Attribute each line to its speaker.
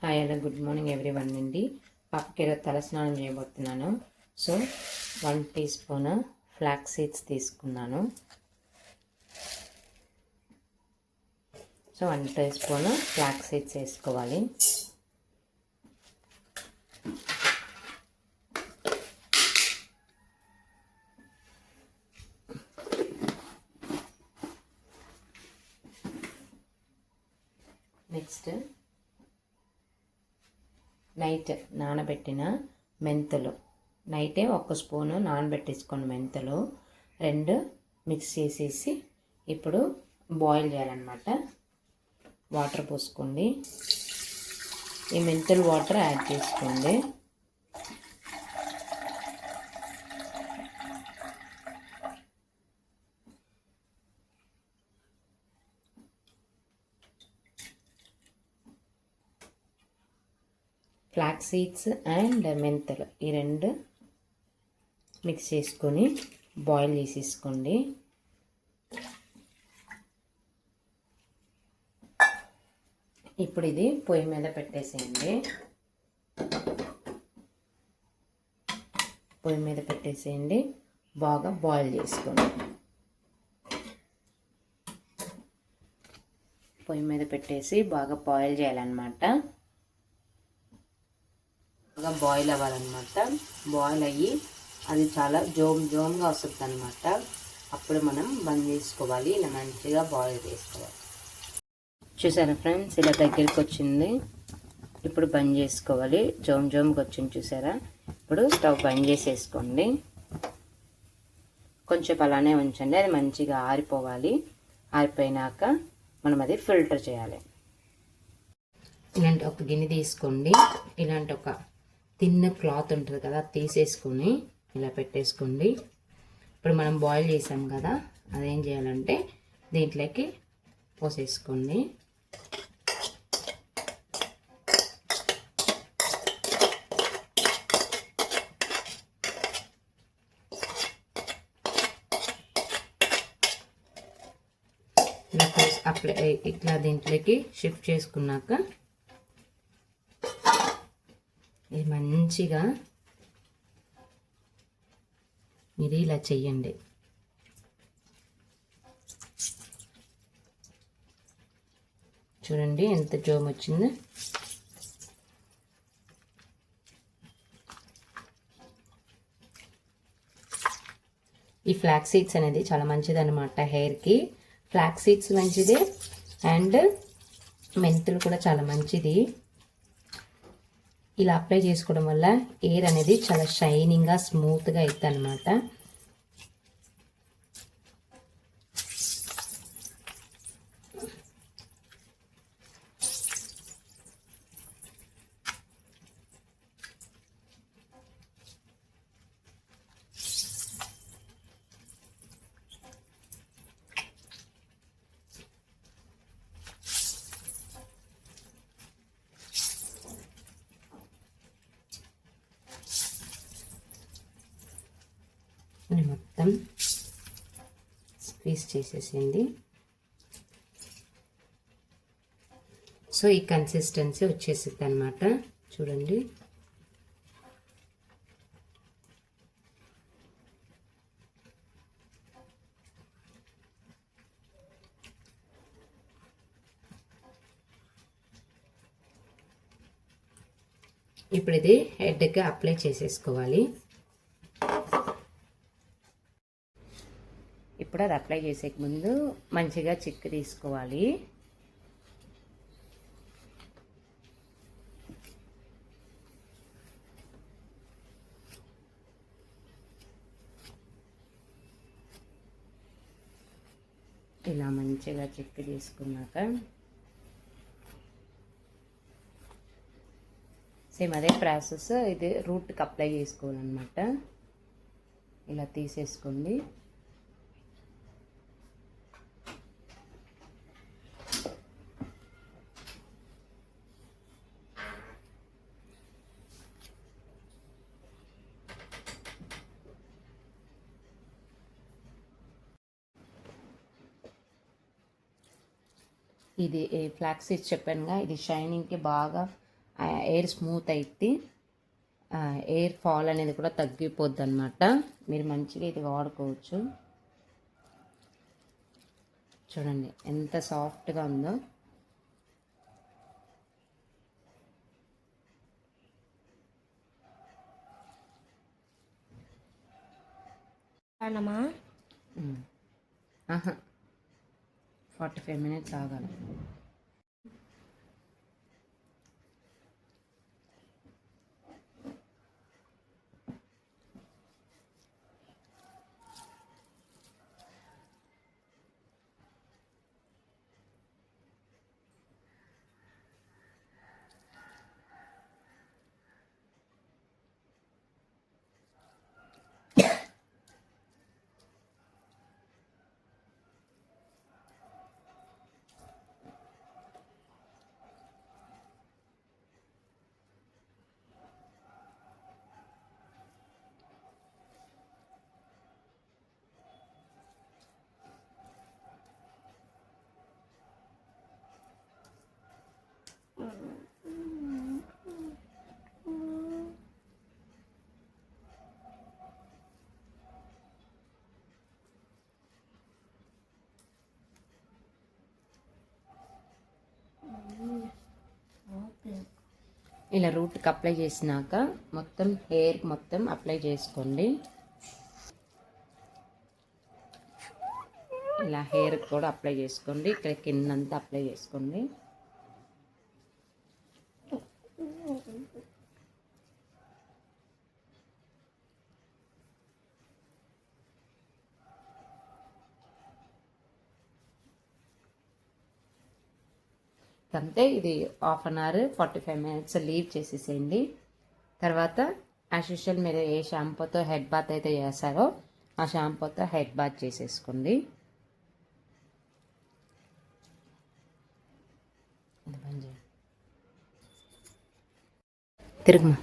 Speaker 1: Hi hello good morning everyone అండి. పక్కకి తలస్నానం చేయబోతున్నాను. So 1 tea spoon flax seeds తీసుకున్నాను. So 1 tea spoon flax seeds వేసుకోవాలి. నెక్స్ట్ నైట్ నానబెట్టిన మెంతులు, నైటే 1 స్పూను నానబెట్టేసుకోండి. మెంతులు 2 మిక్స్ చేసేసి ఇప్పుడు బాయిల్ చేయాలన్నమాట. వాటర్ పోసుకోండి. ఈ మెంతులు వాటర్ యాడ్ చేసుకోండి. ఫ్లాక్స్ సీడ్స్ అండ్ మెంతులు ఈ 2 మిక్స్ చేసుకొని బాయిల్ చేసేసుకోండి. ఇప్పుడు ఇది పొయ్యి మీద పెట్టేసేయండి. పొయ్యి మీద పెట్టేసేయండి, బాగా బాయిల్ చేసుకోండి. పొయ్యి మీద పెట్టేసి బాగా బాయిల్ చేయాలన్నమాట. బాగా బాయిల్ అవ్వాలన్నమాట. బాయిల్ అయ్యి అది చాలా జోమ్గా వస్తుంది అనమాట. అప్పుడు మనం బంద్ చేసుకోవాలి. ఇలా మంచిగా బాయిల్ చేసుకోవాలి. చూసారా ఫ్రెండ్స్, ఇలా దగ్గరికి వచ్చింది. ఇప్పుడు బంద్ చేసుకోవాలి. జోమ్గా వచ్చింది చూసారా. ఇప్పుడు స్టవ్ బంద్ చేసేసుకోండి. కొంచెం అలానే ఉంచండి, అది మంచిగా ఆరిపోవాలి. ఆరిపోయినాక మనం అది ఫిల్టర్ చేయాలి. ఇలాంటి ఒక గిన్నె తీసుకోండి. ఇలాంటి ఒక తిన్న క్లాత్ ఉంటుంది కదా, తీసేసుకొని ఇలా పెట్టేసుకోండి. ఇప్పుడు మనం బాయిల్ చేసాం కదా, అదేం చేయాలంటే దీంట్లోకి పోసేసుకోండి. ఇట్లా దీంట్లోకి షిఫ్ట్ చేసుకున్నాక ఇది మంచిగా మీరు ఇలా చెయ్యండి. చూడండి ఎంత జోమ్ వచ్చిందో. ఈ ఫ్లాక్స్ సీడ్స్ అనేది చాలా మంచిది అనమాట హెయిర్కి. ఫ్లాక్స్ సీడ్స్ మంచిది అండ్ మెంతులు కూడా చాలా మంచిది. ఇలా అప్లై చేసుకోవడం వల్ల హెయిర్ అనేది చాలా షైనింగ్గా స్మూత్గా అవుతుంది అనమాట. మొత్తం స్క్వీజ్ చేసేసింది. సో ఈ కన్సిస్టెన్సీ వచ్చేసింది అనమాట. చూడండి ఇప్పుడు ఇది హెడ్కి అప్లై చేసేసుకోవాలి. ఇప్పుడు అది అప్లై చేసే ముందు మంచిగా చిక్కు తీసుకోవాలి. ఇలా మంచిగా చిక్కు తీసుకున్నాక సేమ్ అదే ప్రాసెస్ ఇది రూట్కి అప్లై చేసుకోవాలన్నమాట. ఇలా తీసేసుకోండి. ఇది ఫ్లాక్స్ సీడ్స్ చెప్పానుగా, ఇది షైనింగ్కి బాగా ఎయిర్ స్మూత్ అయితే ఎయిర్ ఫాల్ అనేది కూడా తగ్గిపోద్ది అనమాట. మీరు మంచిగా ఇది వాడుకోవచ్చు. చూడండి ఎంత సాఫ్ట్గా ఉందో.
Speaker 2: అన్నమా
Speaker 1: 45 minutes ఆగాలి. ఇలా రూట్కి అప్లై చేసినాక మొత్తం హెయిర్ మొత్తం అప్లై చేసుకోండి. ఇలా హెయిర్కి కూడా అప్లై చేసుకోండి. ఇక్కడ కిందంతా అప్లై చేసుకోండి. అంతే. ఇది 1/2 hour 45 minutes లీవ్ చేసేసేయండి. తర్వాత యాజ్ యూజువల్ మీరు ఏ షాంపూతో హెడ్ బాత్ అయితే చేస్తారో ఆ షాంపూతో హెడ్ బాత్ చేసేసుకోండి. తిరుగుమా.